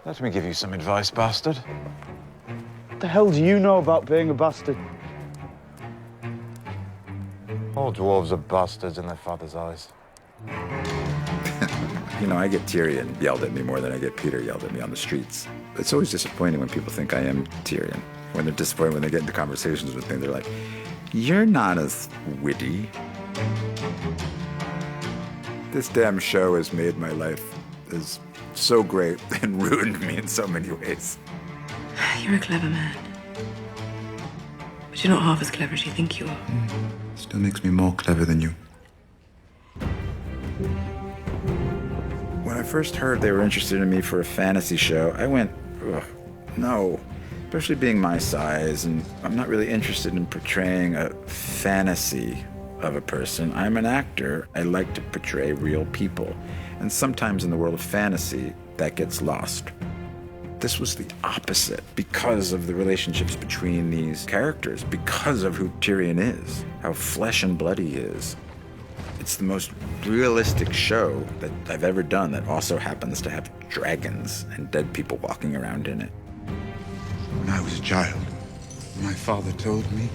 Let me give you some advice, bastard. What the hell do you know about being a bastard? All dwarves are bastards in their father's eyes. You know, I get Tyrion yelled at me more than I get Peter yelled at me on the streets. It's always disappointing when people think I am Tyrion. When they're disappointed when they get into conversations with me, they're like, "You're not as witty." This damn show has made my life is so great and ruined me in so many ways. You're a clever man. But you're not half as clever as you think you are. Still makes me more clever than you. When I first heard they were interested in me for a fantasy show, I went, ugh, no. Especially being my size, and I'm not really interested in portraying a fantasy of a person. I'm an actor. I like to portray real people. And sometimes in the world of fantasy, that gets lost. This was the opposite because of the relationships between these characters, because of who Tyrion is, how flesh and blood he is. It's the most realistic show that I've ever done that also happens to have dragons and dead people walking around in it. When I was a child, my father told me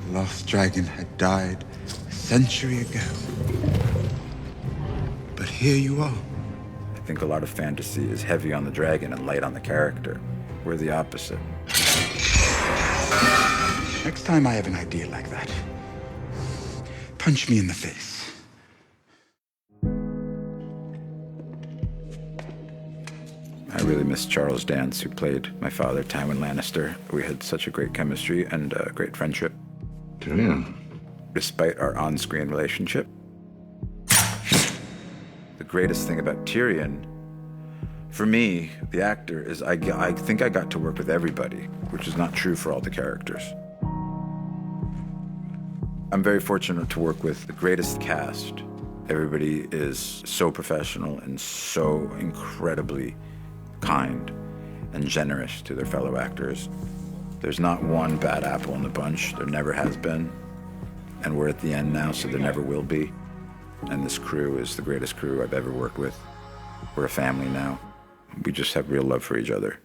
the lost dragon had died a century ago. But here you are. I think a lot of fantasy is heavy on the dragon and light on the character. We're the opposite. Next time I have an idea like that, punch me in the face. I really miss Charles Dance, who played my father, Tywin Lannister. We had such a great chemistry and a great friendship. Tyrion. Despite our on-screen relationship. The greatest thing about Tyrion, for me, the actor, is I think I got to work with everybody, which is not true for all the characters. I'm very fortunate to work with the greatest cast. Everybody is so professional and so incredibly kind and generous to their fellow actors. There's not one bad apple in the bunch. There never has been. And we're at the end now, so there never will be. And this crew is the greatest crew I've ever worked with. We're a family now. We just have real love for each other.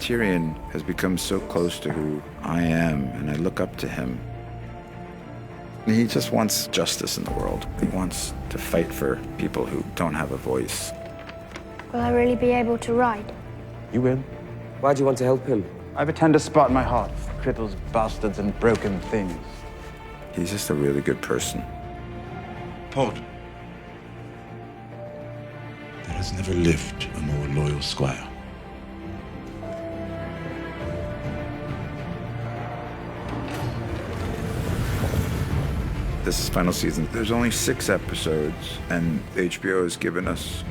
Tyrion has become so close to who I am, and I look up to him. He just wants justice in the world. He wants to fight for people who don't have a voice. Will I really be able to ride? You will. Why do you want to help him? I have a tender spot in my heart for cripples, bastards, and broken things. He's just a really good person. Port. There has never lived a more loyal squire. This is final season. There's only 6 episodes, and HBO has given us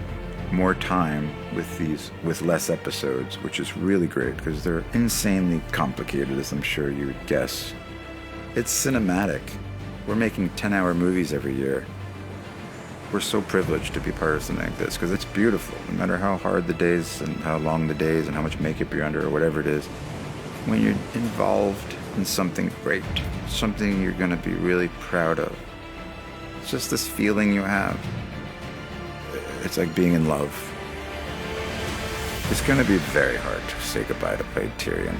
more time with less episodes, which is really great because they're insanely complicated, as I'm sure you would guess. It's cinematic. We're making 10-hour movies every year. We're so privileged to be part of something like this because it's beautiful, no matter how hard the days and how long the days and how much makeup you're under or whatever it is. When you're involved in something great, something you're going to be really proud of, it's just this feeling you have. It's like being in love. It's going to be very hard to say goodbye to play Tyrion.